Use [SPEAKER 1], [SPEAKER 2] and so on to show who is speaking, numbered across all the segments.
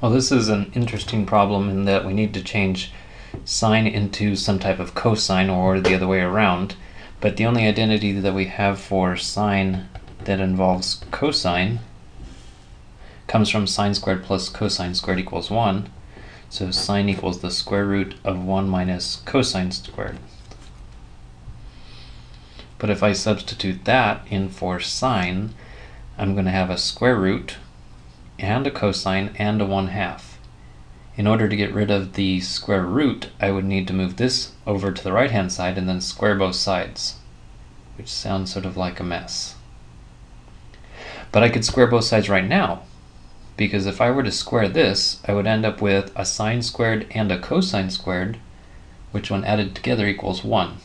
[SPEAKER 1] Well, this is an interesting problem in that we need to change sine into some type of cosine or the other way around, but the only identity that we have for sine that involves cosine comes from sine squared plus cosine squared equals 1. So sine equals the square root of 1 minus cosine squared. But if I substitute that in for sine, I'm going to have a square root and a cosine and a 1/2. In order to get rid of the square root, I would need to move this over to the right hand side and then square both sides, which sounds sort of like a mess. But I could square both sides right now, because if I were to square this, I would end up with a sine squared and a cosine squared, which when added together equals 1.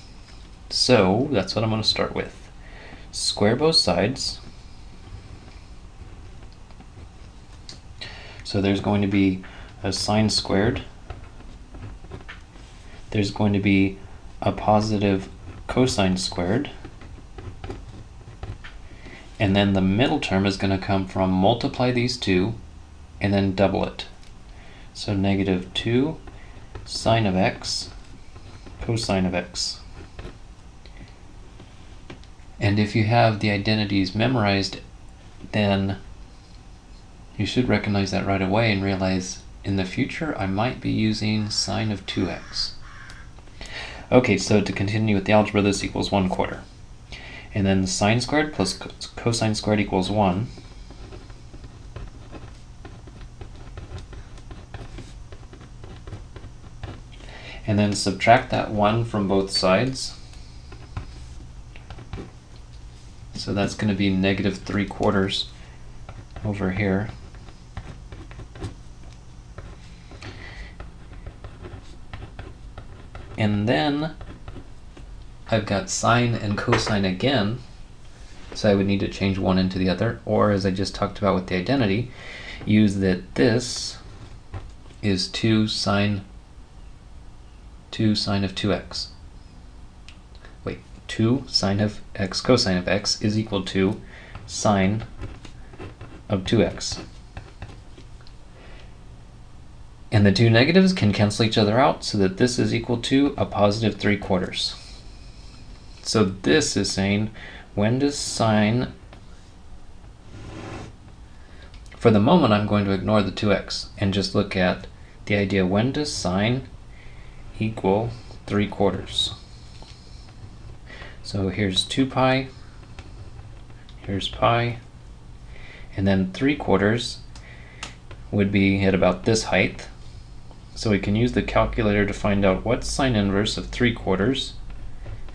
[SPEAKER 1] So that's what I'm going to start with. Square both sides. So there's going to be a sine squared. There's going to be a positive cosine squared. And then the middle term is going to come from multiply these two and then double it. So negative 2 sine of x cosine of x. And if you have the identities memorized, then you should recognize that right away and realize in the future I might be using sine of 2x. Okay, so to continue with the algebra, this equals 1/4. And then sine squared plus cosine squared equals 1. And then subtract that 1 from both sides. So that's going to be negative 3/4 over here. And then I've got sine and cosine again, so I would need to change one into the other, or as I just talked about with the identity, use that this is 2 sine of 2x. Wait, 2 sine of x cosine of x is equal to sine of 2x. And the two negatives can cancel each other out so that this is equal to a positive 3/4. So this is saying, when does sine, for the moment I'm going to ignore the 2x and just look at the idea, when does sine equal 3/4? So here's 2 pi, here's pi, and then 3/4 would be at about this height. So we can use the calculator to find out what's sine inverse of 3/4,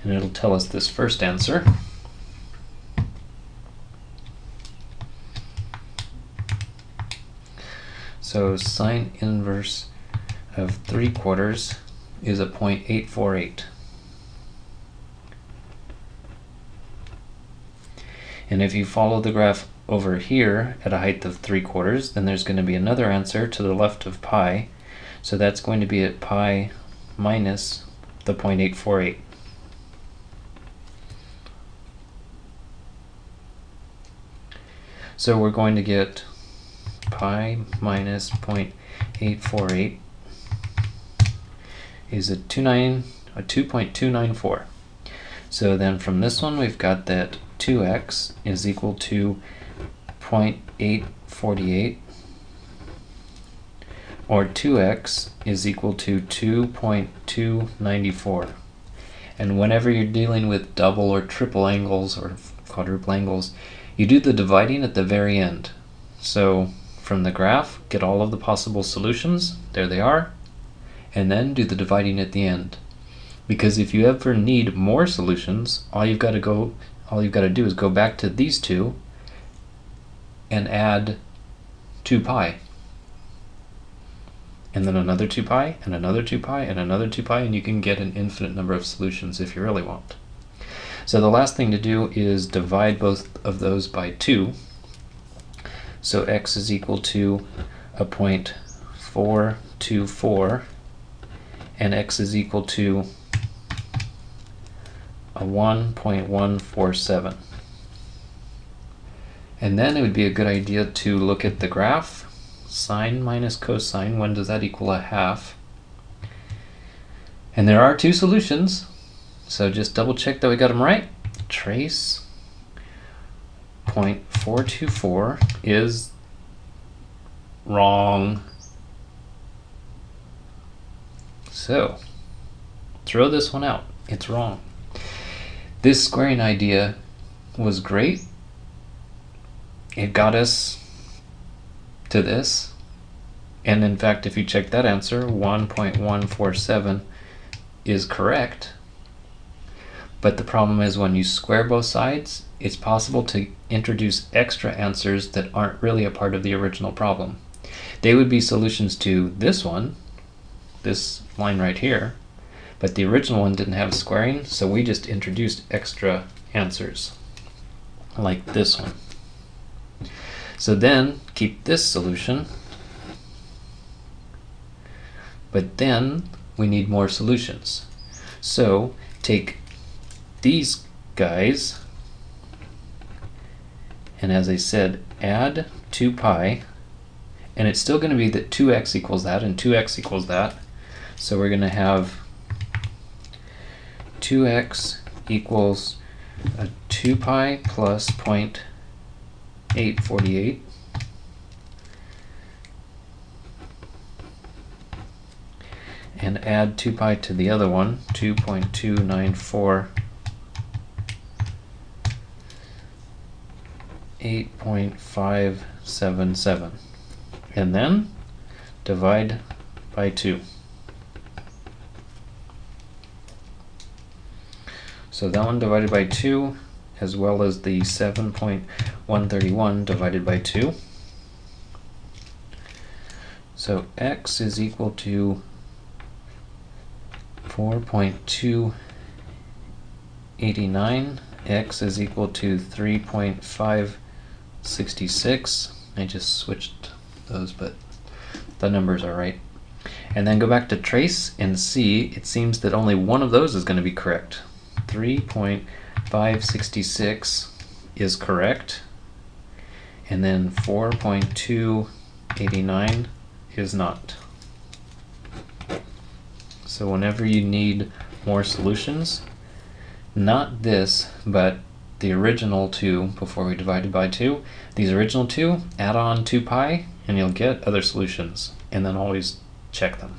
[SPEAKER 1] and it'll tell us this first answer. So sine inverse of 3/4 is a 0.848. And if you follow the graph over here at a height of 3/4, then there's going to be another answer to the left of pi. So that's going to be at pi minus the 0.848. So we're going to get pi minus 0.848 is a 2.294. So then from this one we've got that 2x is equal to 0.848, or 2x is equal to 2.294. And whenever you're dealing with double or triple angles or quadruple angles, you do the dividing at the very end. So from the graph, get all of the possible solutions, there they are, and then do the dividing at the end. Because if you ever need more solutions, all you've got to do is go back to these two and add 2 pi. And then another 2 pi, and another 2 pi, and another 2 pi, and you can get an infinite number of solutions if you really want. So the last thing to do is divide both of those by 2. So x is equal to a 0.424, and x is equal to a 1.147. And then it would be a good idea to look at the graph sine minus cosine, when does that equal a half? And there are two solutions, so just double check that we got them right. Trace 0.424 is wrong. So throw this one out. It's wrong. This squaring idea was great. It got us to this. And in fact, if you check that answer, 1.147 is correct. But the problem is when you square both sides, it's possible to introduce extra answers that aren't really a part of the original problem. They would be solutions to this one, this line right here, but the original one didn't have squaring, so we just introduced extra answers, like this one. So then, keep this solution, but then we need more solutions. So, take these guys, and as I said, add 2 pi, and it's still going to be that 2x equals that and 2x equals that. So we're going to have 2x equals 2 pi plus 0.848. And add 2 pi to the other one, 2.294. 8.577, and then divide by 2. So that one divided by 2, as well as the 7.131 divided by 2. So x is equal to 4.289, x is equal to 3.566. I just switched those, but the numbers are right. And then go back to trace and see, it seems that only one of those is going to be correct. 3.566 is correct, and then 4.289 is not. So whenever you need more solutions, not this, but the original 2 before we divided by 2, these original 2, add on 2 pi, and you'll get other solutions, and then always check them.